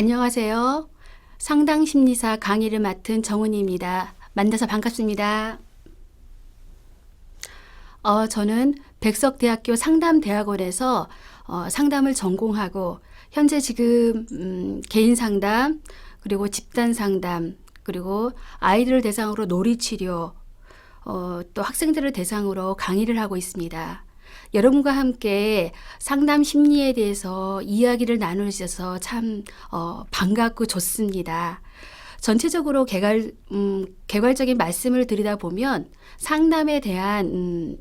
안녕하세요. 상담심리사 강의를 맡은 정은희입니다. 만나서 반갑습니다. 저는 백석대학교 상담대학원에서 상담을 전공하고 현재 지금 개인 상담, 그리고 집단 상담, 그리고 아이들을 대상으로 놀이치료, 또 학생들을 대상으로 강의를 하고 있습니다. 여러분과 함께 상담 심리에 대해서 이야기를 나눌 수 있어서 참 반갑고 좋습니다. 전체적으로 개괄적인 말씀을 드리다 보면 상담에 대한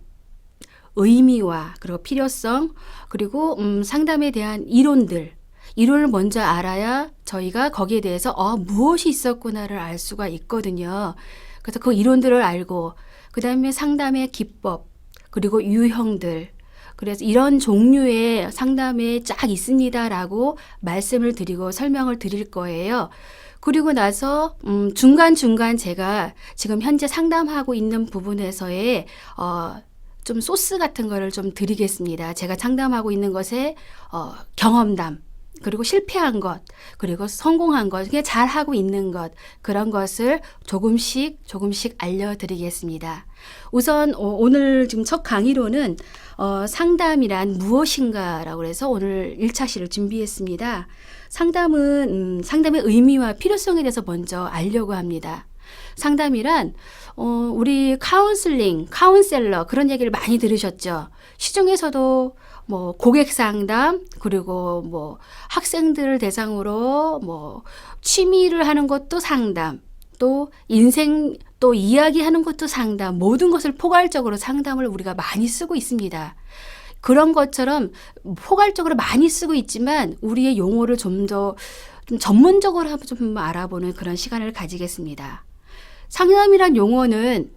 의미와 그리고 필요성, 그리고 상담에 대한 이론을 먼저 알아야 저희가 거기에 대해서 무엇이 있었구나를 알 수가 있거든요. 그래서 그 이론들을 알고 그 다음에 상담의 기법, 그리고 유형들, 그래서 이런 종류의 상담에 쫙 있습니다라고 말씀을 드리고 설명을 드릴 거예요. 그리고 나서 중간중간 제가 지금 현재 상담하고 있는 부분에서의 좀 소스 같은 거를 좀 드리겠습니다. 제가 상담하고 있는 것에 경험담, 그리고 실패한 것, 그리고 성공한 것, 그냥 잘하고 있는 것, 그런 것을 조금씩 알려드리겠습니다. 우선 오늘 지금 첫 강의로는 상담이란 무엇인가라고 해서 오늘 1차시를 준비했습니다. 상담은 상담의 의미와 필요성에 대해서 먼저 알려고 합니다. 상담이란 우리 카운셀러 그런 얘기를 많이 들으셨죠. 시중에서도 뭐 고객 상담, 그리고 뭐 학생들을 대상으로 뭐 취미를 하는 것도 상담, 또 인생 또 이야기하는 것도 상담, 모든 것을 포괄적으로 상담을 우리가 많이 쓰고 있습니다. 그런 것처럼 포괄적으로 많이 쓰고 있지만 우리의 용어를 좀 전문적으로 좀 알아보는 그런 시간을 가지겠습니다. 상담이란 용어는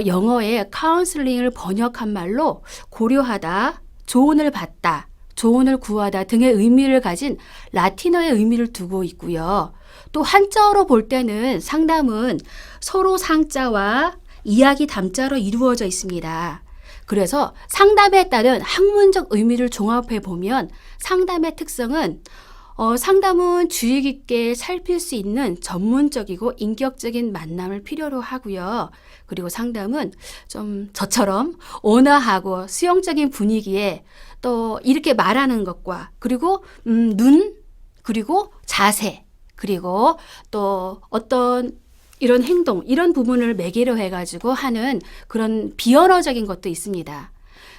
영어의 카운슬링을 번역한 말로 고려하다, 조언을 받다, 조언을 구하다 등의 의미를 가진 라틴어의 의미를 두고 있고요. 또 한자어로 볼 때는 상담은 서로 상자와 이야기 담자로 이루어져 있습니다. 그래서 상담에 따른 학문적 의미를 종합해 보면 상담의 특성은 상담은 주의 깊게 살필 수 있는 전문적이고 인격적인 만남을 필요로 하고요. 그리고 상담은 좀 저처럼 온화하고 수용적인 분위기에 또 이렇게 말하는 것과 그리고 그리고 자세, 그리고 또 어떤 이런 행동, 이런 부분을 매개로 해가지고 하는 그런 비언어적인 것도 있습니다.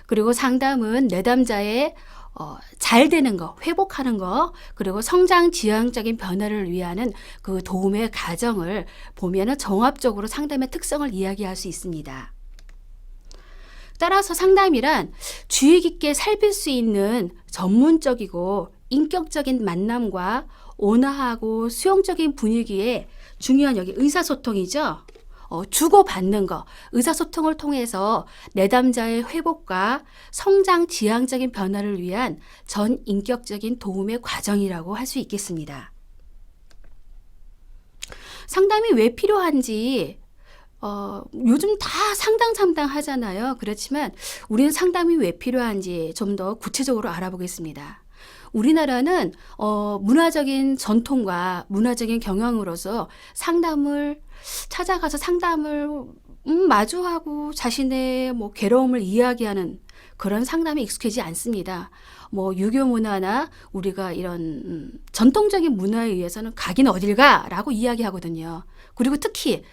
그리고 상담은 내담자의 잘 되는 거, 회복하는 거, 그리고 성장 지향적인 변화를 위하는 그 도움의 과정을 보면은 종합적으로 상담의 특성을 이야기할 수 있습니다. 따라서 상담이란 주의 깊게 살필 수 있는 전문적이고 인격적인 만남과 온화하고 수용적인 분위기에 중요한 여기 의사소통이죠. 주고받는 거, 의사소통을 통해서 내담자의 회복과 성장 지향적인 변화를 위한 전 인격적인 도움의 과정이라고 할 수 있겠습니다. 상담이 왜 필요한지 요즘 다 상담 하잖아요. 그렇지만 우리는 상담이 왜 필요한지 좀 더 구체적으로 알아보겠습니다. 우리나라는 문화적인 전통과 문화적인 경향으로서 상담을 찾아가서 상담을 마주하고 자신의 뭐 괴로움을 이야기하는 그런 상담에 익숙하지 않습니다. 뭐 유교 문화나 우리가 이런 전통적인 문화에 의해서는 가긴 어딜 가라고 이야기하거든요. 그리고 특히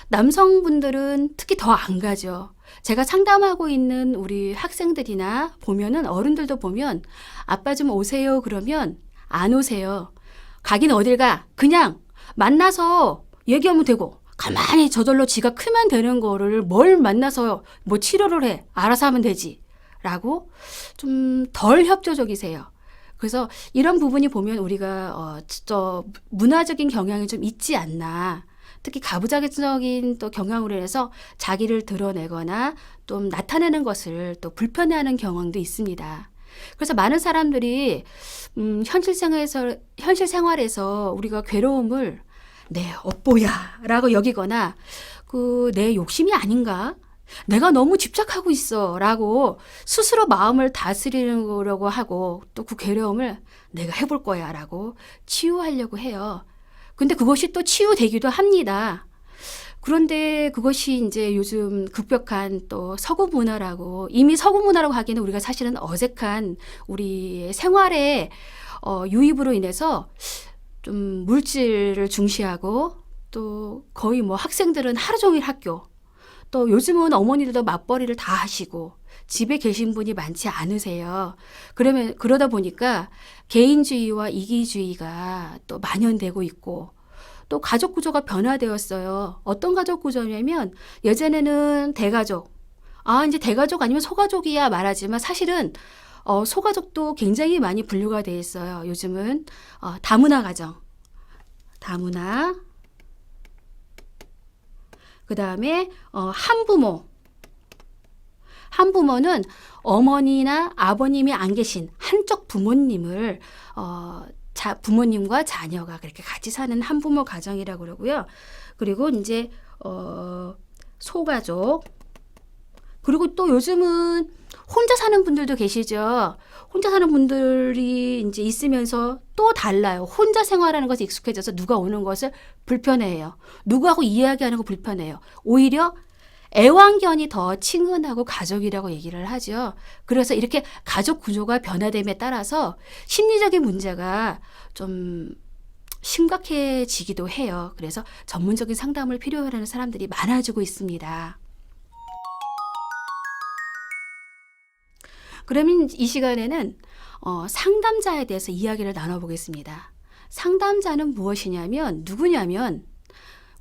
남성분들은 특히 더 안 가죠. 제가 상담하고 있는 우리 학생들이나 보면은 어른들도 보면 아빠 좀 오세요 그러면 안 오세요. 가긴 어딜 가. 그냥 만나서 얘기하면 되고 가만히 저절로 지가 크면 되는 거를 뭘 만나서 뭐 치료를 해. 알아서 하면 되지. 라고 좀 덜 협조적이세요. 그래서 이런 부분이 보면 우리가 문화적인 경향이 좀 있지 않나. 특히 가부장적인 또 경향으로 해서 자기를 드러내거나 좀 나타내는 것을 또 불편해하는 경향도 있습니다. 그래서 많은 사람들이 현실 생활에서 우리가 괴로움을 내 업보야라고 여기거나 그 내 욕심이 아닌가? 내가 너무 집착하고 있어 라고 스스로 마음을 다스리려고 하고 또 그 괴로움을 내가 해볼 거야 라고 치유하려고 해요. 근데 그것이 또 치유되기도 합니다. 그런데 그것이 이제 요즘 급격한 또 서구 문화라고, 이미 서구 문화라고 하기에는 우리가 사실은 어색한 우리의 생활의 유입으로 인해서 좀 물질을 중시하고 또 거의 뭐 학생들은 하루 종일 학교, 또 요즘은 어머니들도 맞벌이를 다 하시고 집에 계신 분이 많지 않으세요. 그러다 보니까 개인주의와 이기주의가 또 만연되고 있고 또 가족 구조가 변화되었어요. 어떤 가족 구조냐면 예전에는 대가족, 이제 대가족 아니면 소가족이야 말하지만 사실은 소가족도 굉장히 많이 분류가 돼 있어요. 요즘은 다문화 가정, 다문화, 그 다음에 한부모. 한부모는 어머니나 아버님이 안 계신 한쪽 부모님을 부모님과 자녀가 그렇게 같이 사는 한부모 가정이라고 그러고요. 그리고 이제 소가족. 그리고 또 요즘은 혼자 사는 분들도 계시죠. 혼자 사는 분들이 이제 있으면서 또 달라요. 혼자 생활하는 것에 익숙해져서 누가 오는 것을 불편해해요. 누구하고 이야기하는 거 불편해요. 오히려 애완견이 더 친근하고 가족이라고 얘기를 하죠. 그래서 이렇게 가족 구조가 변화됨에 따라서 심리적인 문제가 좀 심각해지기도 해요. 그래서 전문적인 상담을 필요로 하는 사람들이 많아지고 있습니다. 그러면 이 시간에는 상담자에 대해서 이야기를 나눠보겠습니다. 상담자는 무엇이냐면 누구냐면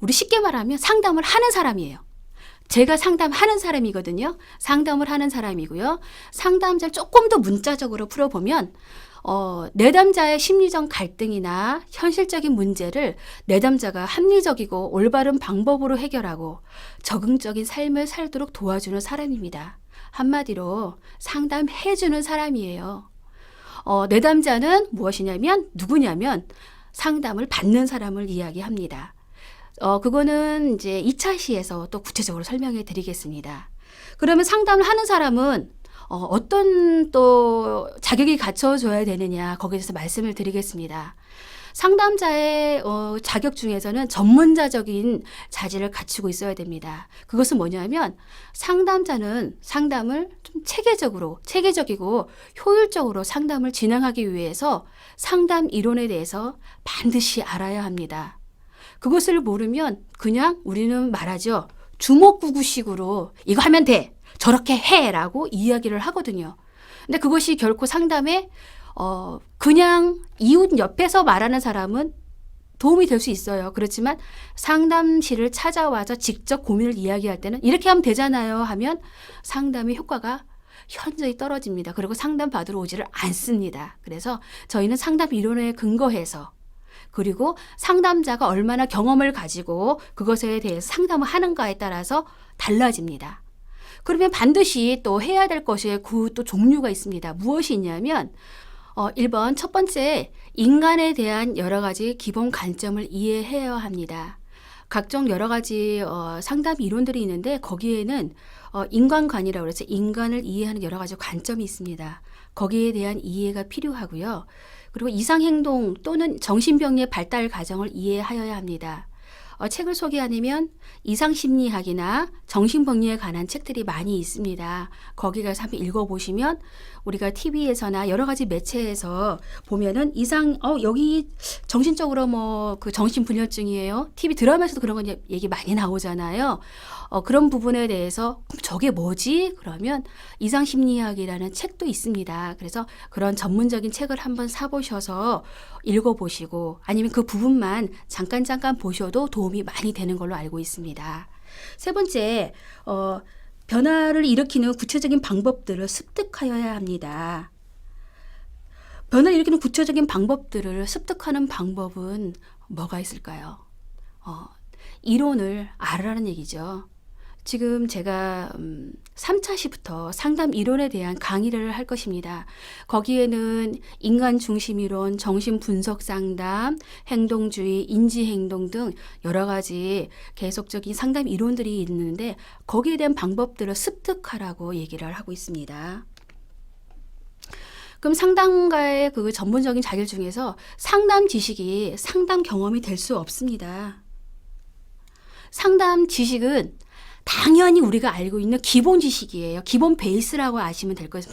우리 쉽게 말하면 상담을 하는 사람이에요. 제가 상담하는 사람이거든요. 상담을 하는 사람이고요. 상담자를 조금 더 문자적으로 풀어보면 내담자의 심리적 갈등이나 현실적인 문제를 내담자가 합리적이고 올바른 방법으로 해결하고 적응적인 삶을 살도록 도와주는 사람입니다. 한마디로 상담해주는 사람이에요. 내담자는 무엇이냐면 누구냐면 상담을 받는 사람을 이야기합니다. 그거는 이제 2차 시에서 또 구체적으로 설명해 드리겠습니다. 그러면 상담을 하는 사람은 어떤 또 자격이 갖춰져야 되느냐 거기에 대해서 말씀을 드리겠습니다. 상담자의 자격 중에서는 전문자적인 자질을 갖추고 있어야 됩니다. 그것은 뭐냐면 상담자는 상담을 좀 체계적이고 효율적으로 상담을 진행하기 위해서 상담 이론에 대해서 반드시 알아야 합니다. 그것을 모르면 그냥 우리는 말하죠. 주먹구구식으로 이거 하면 돼. 저렇게 해. 라고 이야기를 하거든요. 근데 그것이 결코 상담에 그냥 이웃 옆에서 말하는 사람은 도움이 될 수 있어요. 그렇지만 상담실을 찾아와서 직접 고민을 이야기할 때는 이렇게 하면 되잖아요 하면 상담의 효과가 현저히 떨어집니다. 그리고 상담 받으러 오지를 않습니다. 그래서 저희는 상담 이론에 근거해서 그리고 상담자가 얼마나 경험을 가지고 그것에 대해서 상담을 하는가에 따라서 달라집니다. 그러면 반드시 또 해야 될 것이 또 종류가 있습니다. 무엇이 있냐면 1번 첫 번째 인간에 대한 여러 가지 기본 관점을 이해해야 합니다. 각종 여러 가지 상담 이론들이 있는데 거기에는 인간관이라고 해서 인간을 이해하는 여러 가지 관점이 있습니다. 거기에 대한 이해가 필요하고요. 그리고 이상행동 또는 정신병리의 발달 과정을 이해하여야 합니다. 책을 소개하려면 이상심리학이나 정신병리에 관한 책들이 많이 있습니다. 거기 가서 한번 읽어보시면 우리가 TV에서나 여러 가지 매체에서 보면은 여기 정신적으로 그 정신분열증이에요. TV 드라마에서도 그런 거 얘기 많이 나오잖아요. 그런 부분에 대해서 저게 뭐지? 그러면 이상심리학이라는 책도 있습니다. 그래서 그런 전문적인 책을 한번 사보셔서 읽어보시고 아니면 그 부분만 잠깐 보셔도 도움이 많이 되는 걸로 알고 있습니다. 세 번째, 변화를 일으키는 구체적인 방법들을 습득하여야 합니다. 변화를 일으키는 구체적인 방법들을 습득하는 방법은 뭐가 있을까요? 이론을 알아라는 얘기죠. 지금 제가 3차시부터 상담 이론에 대한 강의를 할 것입니다. 거기에는 인간 중심 이론, 정신 분석 상담, 행동주의, 인지행동 등 여러 가지 계속적인 상담 이론들이 있는데 거기에 대한 방법들을 습득하라고 얘기를 하고 있습니다. 그럼 상담가의 그 전문적인 자질 중에서 상담 지식이 상담 경험이 될 수 없습니다. 상담 지식은 당연히 우리가 알고 있는 기본 지식이에요. 기본 베이스라고 아시면 될